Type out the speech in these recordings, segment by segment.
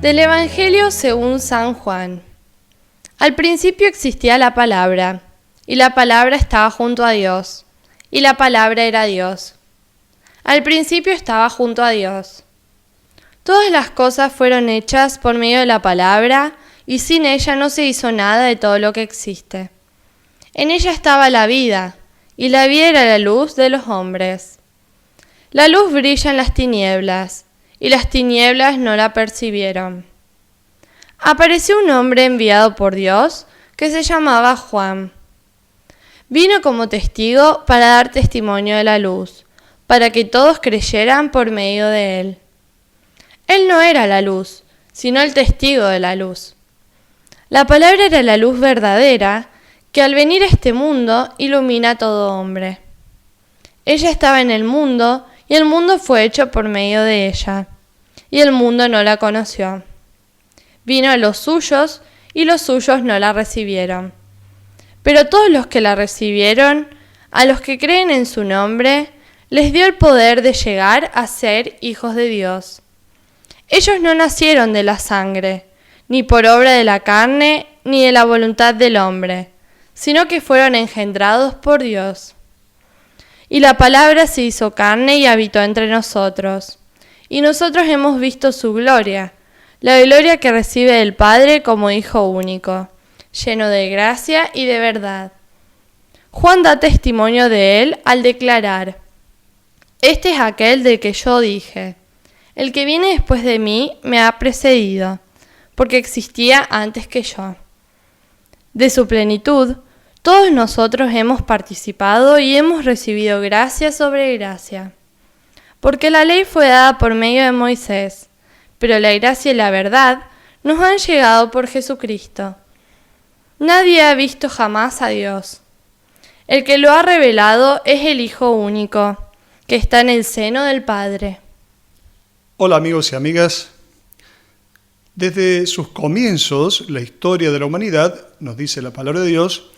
Del Evangelio según San Juan. Al principio existía la palabra, y la palabra estaba junto a Dios, y la palabra era Dios. Al principio estaba junto a Dios. Todas las cosas fueron hechas por medio de la palabra, y sin ella no se hizo nada de todo lo que existe. En ella estaba la vida, y la vida era la luz de los hombres. La luz brilla en las tinieblas, y las tinieblas no la percibieron. Apareció un hombre enviado por Dios que se llamaba Juan. Vino como testigo para dar testimonio de la luz, para que todos creyeran por medio de él. Él no era la luz, sino el testigo de la luz. La palabra era la luz verdadera, que al venir a este mundo ilumina a todo hombre. Ella estaba en el mundo, y el mundo fue hecho por medio de ella, y el mundo no la conoció. Vino a los suyos, y los suyos no la recibieron. Pero todos los que la recibieron, a los que creen en su nombre, les dio el poder de llegar a ser hijos de Dios. Ellos no nacieron de la sangre, ni por obra de la carne, ni de la voluntad del hombre, sino que fueron engendrados por Dios. Y la palabra se hizo carne y habitó entre nosotros. Y nosotros hemos visto su gloria, la gloria que recibe del Padre como Hijo único, lleno de gracia y de verdad. Juan da testimonio de él al declarar: Este es aquel del que yo dije, el que viene después de mí me ha precedido, porque existía antes que yo. De su plenitud, todos nosotros hemos participado y hemos recibido gracia sobre gracia. Porque la ley fue dada por medio de Moisés, pero la gracia y la verdad nos han llegado por Jesucristo. Nadie ha visto jamás a Dios. El que lo ha revelado es el Hijo único, que está en el seno del Padre. Hola amigos y amigas. Desde sus comienzos, la historia de la humanidad, nos dice la palabra de Dios,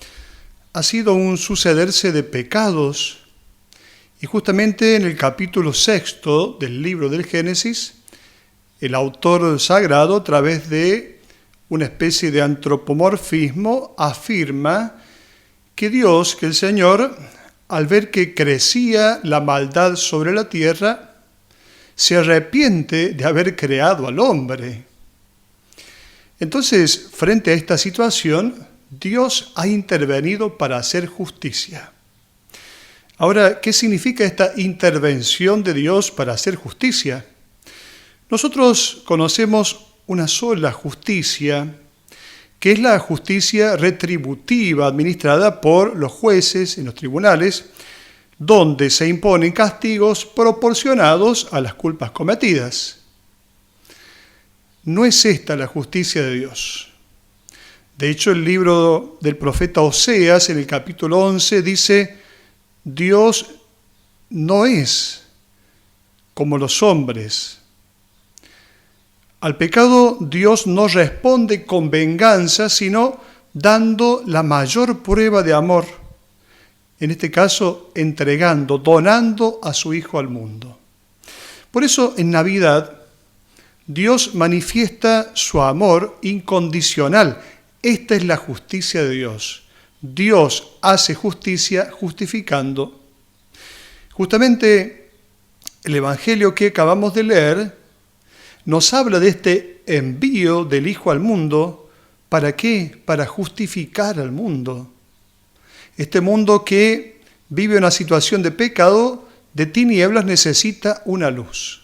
ha sido un sucederse de pecados. Y justamente en el capítulo 6 del libro del Génesis, el autor sagrado, a través de una especie de antropomorfismo, afirma que Dios, que el Señor, al ver que crecía la maldad sobre la tierra, se arrepiente de haber creado al hombre. Entonces, frente a esta situación, Dios ha intervenido para hacer justicia. Ahora, ¿qué significa esta intervención de Dios para hacer justicia? Nosotros conocemos una sola justicia, que es la justicia retributiva administrada por los jueces en los tribunales, donde se imponen castigos proporcionados a las culpas cometidas. No es esta la justicia de Dios. De hecho, el libro del profeta Oseas, en el capítulo 11, dice: Dios no es como los hombres. Al pecado Dios no responde con venganza, sino dando la mayor prueba de amor. En este caso, entregando, donando a su Hijo al mundo. Por eso, en Navidad, Dios manifiesta su amor incondicional. Esta es la justicia de Dios. Dios hace justicia justificando. Justamente el Evangelio que acabamos de leer nos habla de este envío del Hijo al mundo. ¿Para qué? Para justificar al mundo. Este mundo que vive una situación de pecado, de tinieblas, necesita una luz.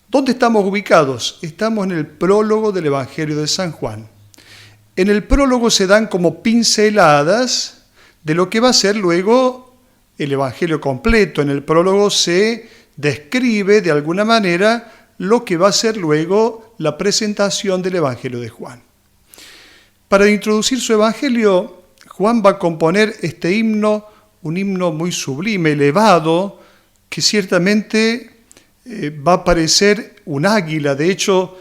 ¿Dónde estamos ubicados? Estamos en el prólogo del Evangelio de San Juan. En el prólogo se dan como pinceladas de lo que va a ser luego el Evangelio completo. En el prólogo se describe de alguna manera lo que va a ser luego la presentación del Evangelio de Juan. Para introducir su Evangelio, Juan va a componer este himno, un himno muy sublime, elevado, que ciertamente va a parecer un águila. De hecho,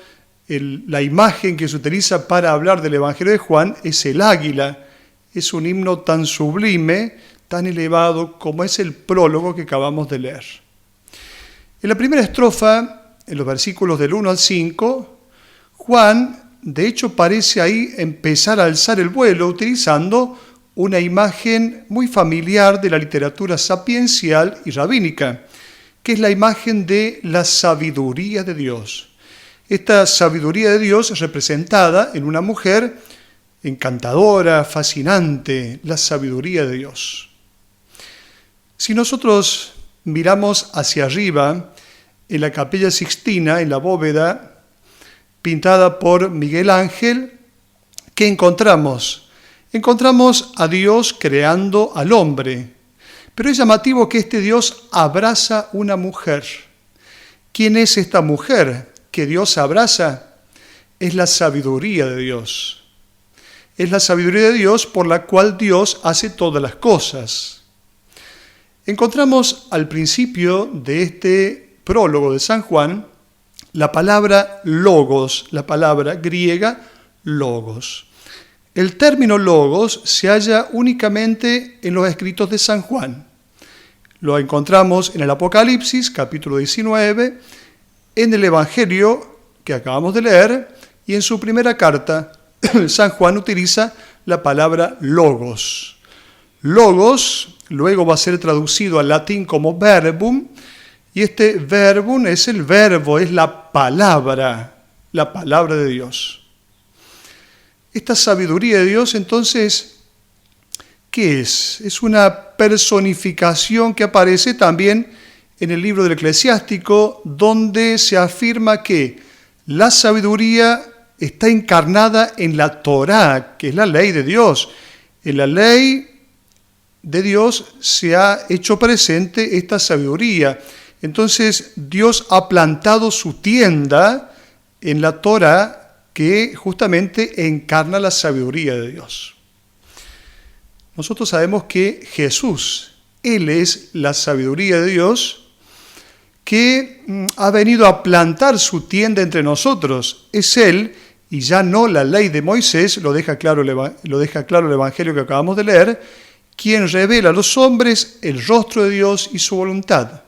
la imagen que se utiliza para hablar del Evangelio de Juan es el águila. Es un himno tan sublime, tan elevado como es el prólogo que acabamos de leer. En la primera estrofa, en los versículos del 1 al 5, Juan, de hecho, parece ahí empezar a alzar el vuelo utilizando una imagen muy familiar de la literatura sapiencial y rabínica, que es la imagen de la sabiduría de Dios. Esta sabiduría de Dios es representada en una mujer encantadora, fascinante, la sabiduría de Dios. Si nosotros miramos hacia arriba, en la Capilla Sixtina, en la bóveda pintada por Miguel Ángel, ¿qué encontramos? Encontramos a Dios creando al hombre, pero es llamativo que este Dios abraza una mujer. ¿Quién es esta mujer que Dios abraza? Es la sabiduría de Dios. Es la sabiduría de Dios por la cual Dios hace todas las cosas. Encontramos al principio de este prólogo de San Juan la palabra logos, la palabra griega logos. El término logos se halla únicamente en los escritos de San Juan. Lo encontramos en el Apocalipsis, capítulo 19, en el Evangelio que acabamos de leer, y en su primera carta, San Juan utiliza la palabra logos. Logos luego va a ser traducido al latín como verbum, y este verbum es el verbo, es la palabra de Dios. Esta sabiduría de Dios, entonces, ¿qué es? Es una personificación que aparece también en el libro del Eclesiástico, donde se afirma que la sabiduría está encarnada en la Torá, que es la ley de Dios. En la ley de Dios se ha hecho presente esta sabiduría. Entonces, Dios ha plantado su tienda en la Torá, que justamente encarna la sabiduría de Dios. Nosotros sabemos que Jesús, Él es la sabiduría de Dios, que ha venido a plantar su tienda entre nosotros. Es Él, y ya no la ley de Moisés, lo deja claro el Evangelio que acabamos de leer, quien revela a los hombres el rostro de Dios y su voluntad.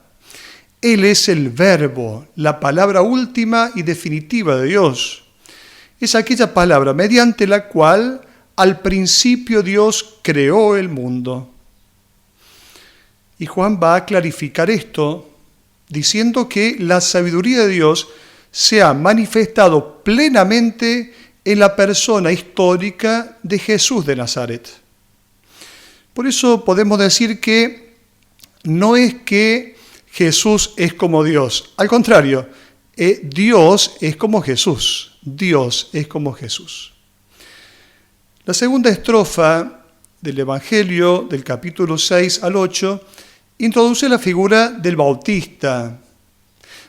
Él es el verbo, la palabra última y definitiva de Dios. Es aquella palabra mediante la cual al principio Dios creó el mundo. Y Juan va a clarificar esto diciendo que la sabiduría de Dios se ha manifestado plenamente en la persona histórica de Jesús de Nazaret. Por eso podemos decir que no es que Jesús es como Dios, al contrario, Dios es como Jesús. Dios es como Jesús. La segunda estrofa del Evangelio, del capítulo 6 al 8, introduce la figura del Bautista.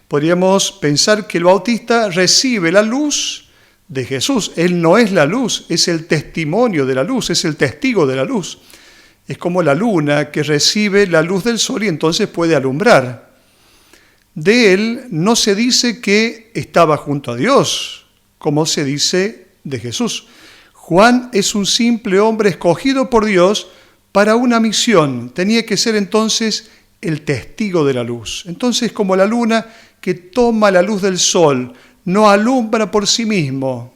Podríamos pensar que el Bautista recibe la luz de Jesús. Él no es la luz, es el testimonio de la luz, es el testigo de la luz. Es como la luna que recibe la luz del sol y entonces puede alumbrar. De él no se dice que estaba junto a Dios, como se dice de Jesús. Juan es un simple hombre escogido por Dios para una misión. Tenía que ser entonces el testigo de la luz. Entonces, como la luna que toma la luz del sol, no alumbra por sí mismo.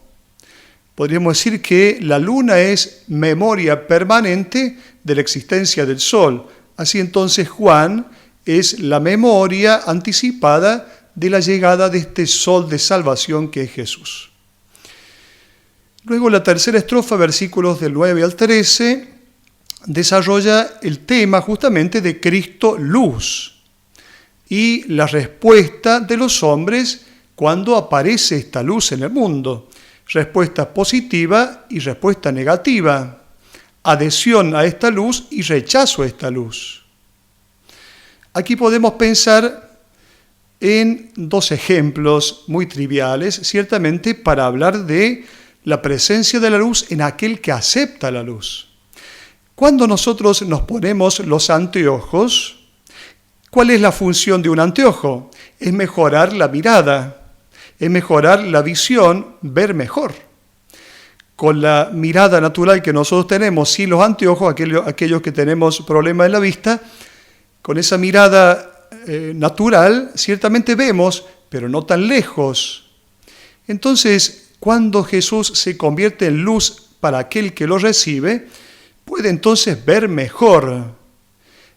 Podríamos decir que la luna es memoria permanente de la existencia del sol. Así entonces Juan es la memoria anticipada de la llegada de este sol de salvación que es Jesús. Luego la tercera estrofa, versículos del 9 al 13, desarrolla el tema justamente de Cristo luz y la respuesta de los hombres cuando aparece esta luz en el mundo. Respuesta positiva y respuesta negativa. Adhesión a esta luz y rechazo a esta luz. Aquí podemos pensar en dos ejemplos muy triviales, ciertamente para hablar de la presencia de la luz en aquel que acepta la luz. Cuando nosotros nos ponemos los anteojos, ¿cuál es la función de un anteojo? Es mejorar la mirada, es mejorar la visión, ver mejor. Con la mirada natural que nosotros tenemos, sin los anteojos, aquellos que tenemos problemas en la vista, con esa mirada natural, ciertamente vemos, pero no tan lejos. Entonces, cuando Jesús se convierte en luz para aquel que lo recibe, puede entonces ver mejor.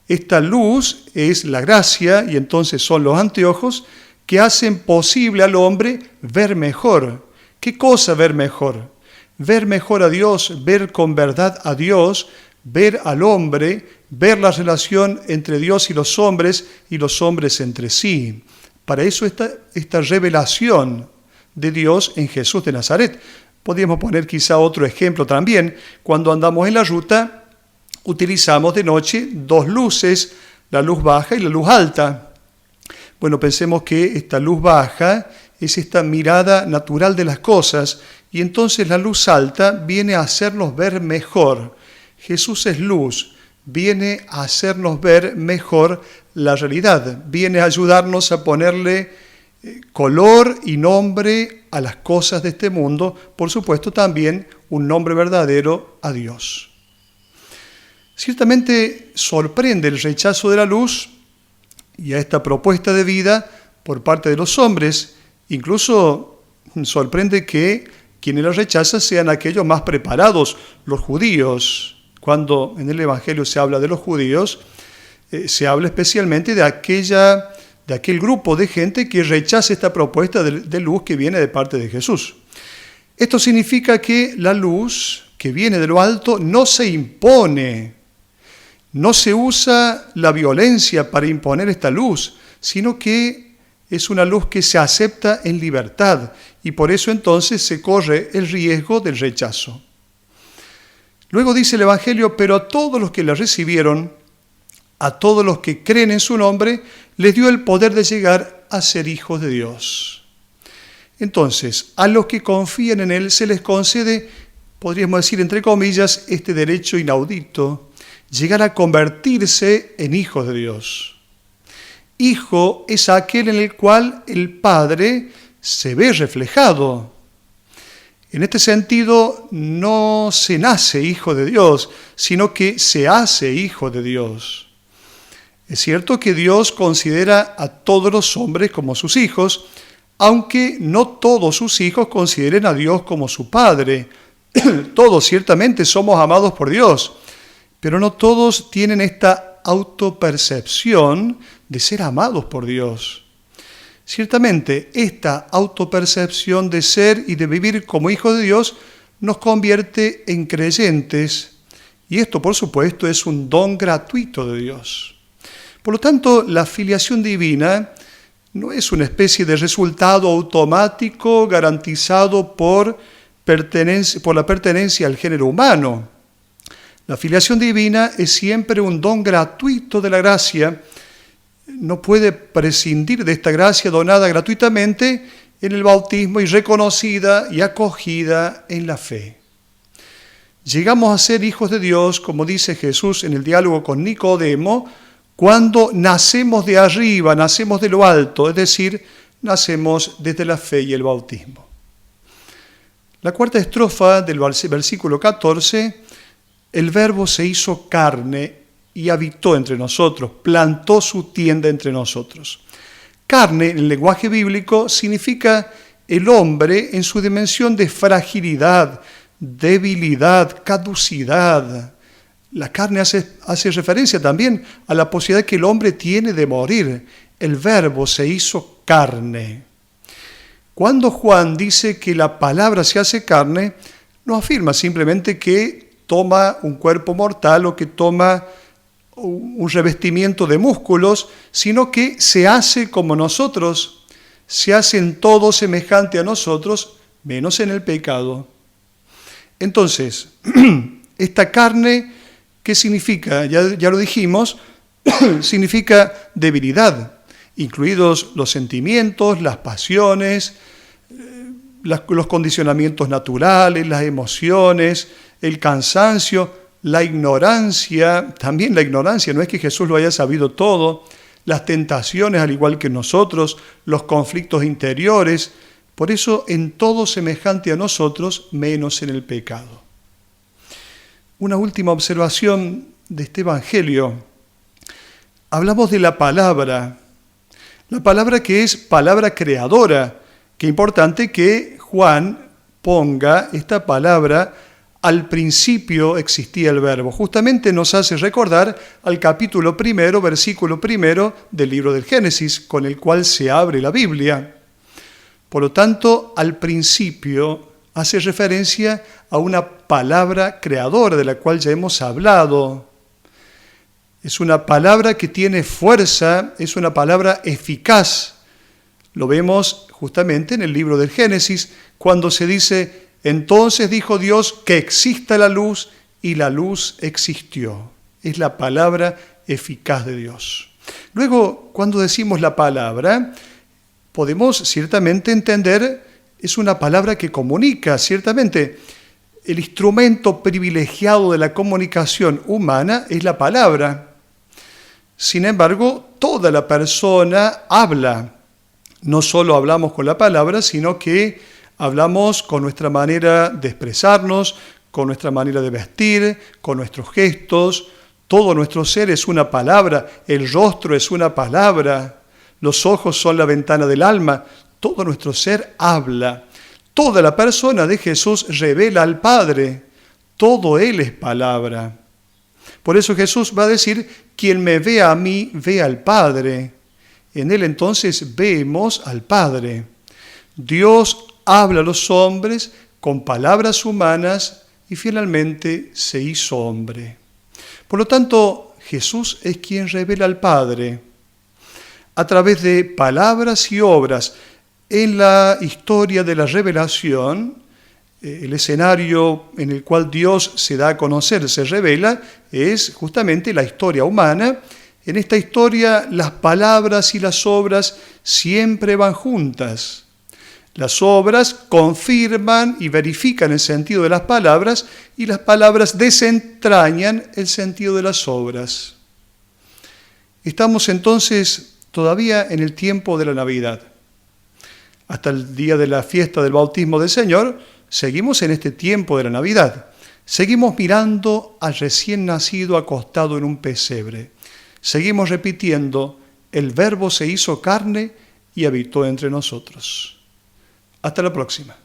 Esta luz es la gracia y entonces son los anteojos que hacen posible al hombre ver mejor. ¿Qué cosa ver mejor? Ver mejor a Dios, ver con verdad a Dios, ver al hombre, ver la relación entre Dios y los hombres entre sí. Para eso esta revelación de Dios en Jesús de Nazaret. Podríamos poner quizá otro ejemplo también. Cuando andamos en la ruta, utilizamos de noche dos luces, la luz baja y la luz alta. Bueno, pensemos que esta luz baja es esta mirada natural de las cosas y entonces la luz alta viene a hacernos ver mejor. Jesús es luz, viene a hacernos ver mejor la realidad, viene a ayudarnos a ponerle color y nombre a las cosas de este mundo, por supuesto también un nombre verdadero a Dios. Ciertamente sorprende el rechazo de la luz y a esta propuesta de vida por parte de los hombres. Incluso sorprende que quienes la rechazan sean aquellos más preparados, los judíos. Cuando en el Evangelio se habla de los judíos, se habla especialmente de aquel grupo de gente que rechaza esta propuesta de luz que viene de parte de Jesús. Esto significa que la luz que viene de lo alto no se impone, no se usa la violencia para imponer esta luz, sino que es una luz que se acepta en libertad y por eso entonces se corre el riesgo del rechazo. Luego dice el Evangelio, pero a todos los que la recibieron, a todos los que creen en su nombre, les dio el poder de llegar a ser hijos de Dios. Entonces, a los que confían en Él se les concede, podríamos decir entre comillas, este derecho inaudito, llegar a convertirse en hijos de Dios. Hijo es aquel en el cual el Padre se ve reflejado. En este sentido, no se nace hijo de Dios, sino que se hace hijo de Dios. Es cierto que Dios considera a todos los hombres como sus hijos, aunque no todos sus hijos consideren a Dios como su Padre. Todos ciertamente somos amados por Dios, pero no todos tienen esta autopercepción de ser amados por Dios. Ciertamente, esta autopercepción de ser y de vivir como hijos de Dios nos convierte en creyentes, y esto, por supuesto, es un don gratuito de Dios. Por lo tanto, la filiación divina no es una especie de resultado automático garantizado por la pertenencia al género humano. La filiación divina es siempre un don gratuito de la gracia. No puede prescindir de esta gracia donada gratuitamente en el bautismo y reconocida y acogida en la fe. Llegamos a ser hijos de Dios, como dice Jesús en el diálogo con Nicodemo, cuando nacemos de arriba, nacemos de lo alto, es decir, nacemos desde la fe y el bautismo. La cuarta estrofa del versículo 14, el Verbo se hizo carne y habitó entre nosotros, plantó su tienda entre nosotros. Carne, en el lenguaje bíblico, significa el hombre en su dimensión de fragilidad, debilidad, caducidad. La carne hace referencia también a la posibilidad que el hombre tiene de morir. El Verbo se hizo carne. Cuando Juan dice que la palabra se hace carne, no afirma simplemente que toma un cuerpo mortal o que toma un revestimiento de músculos, sino que se hace como nosotros, se hace en todo semejante a nosotros, menos en el pecado. Entonces, esta carne, ¿qué significa? Ya lo dijimos, significa debilidad, incluidos los sentimientos, las pasiones, los condicionamientos naturales, las emociones, el cansancio, la ignorancia, también la ignorancia, no es que Jesús lo haya sabido todo, las tentaciones al igual que nosotros, los conflictos interiores, por eso en todo semejante a nosotros, menos en el pecado. Una última observación de este Evangelio. Hablamos de la palabra que es palabra creadora. Qué importante que Juan ponga esta palabra: al principio existía el verbo. Justamente nos hace recordar al capítulo 1, versículo 1 del libro del Génesis, con el cual se abre la Biblia. Por lo tanto, al principio hace referencia a una palabra creadora de la cual ya hemos hablado. Es una palabra que tiene fuerza, es una palabra eficaz. Lo vemos justamente en el libro del Génesis, cuando se dice: entonces dijo Dios que exista la luz, y la luz existió. Es la palabra eficaz de Dios. Luego, cuando decimos la palabra, podemos ciertamente entender, es una palabra que comunica, ciertamente. El instrumento privilegiado de la comunicación humana es la palabra. Sin embargo, toda la persona habla. No solo hablamos con la palabra, sino que hablamos con nuestra manera de expresarnos, con nuestra manera de vestir, con nuestros gestos. Todo nuestro ser es una palabra. El rostro es una palabra. Los ojos son la ventana del alma. Todo nuestro ser habla. Toda la persona de Jesús revela al Padre. Todo Él es palabra. Por eso Jesús va a decir: quien me ve a mí, ve al Padre. En Él entonces vemos al Padre. Dios habla a los hombres con palabras humanas y finalmente se hizo hombre. Por lo tanto, Jesús es quien revela al Padre. A través de palabras y obras en la historia de la revelación, el escenario en el cual Dios se da a conocer, se revela, es justamente la historia humana. En esta historia las palabras y las obras siempre van juntas. Las obras confirman y verifican el sentido de las palabras, y las palabras desentrañan el sentido de las obras. Estamos entonces todavía en el tiempo de la Navidad. Hasta el día de la fiesta del bautismo del Señor, seguimos en este tiempo de la Navidad. Seguimos mirando al recién nacido acostado en un pesebre. Seguimos repitiendo: el Verbo se hizo carne y habitó entre nosotros. Hasta la próxima.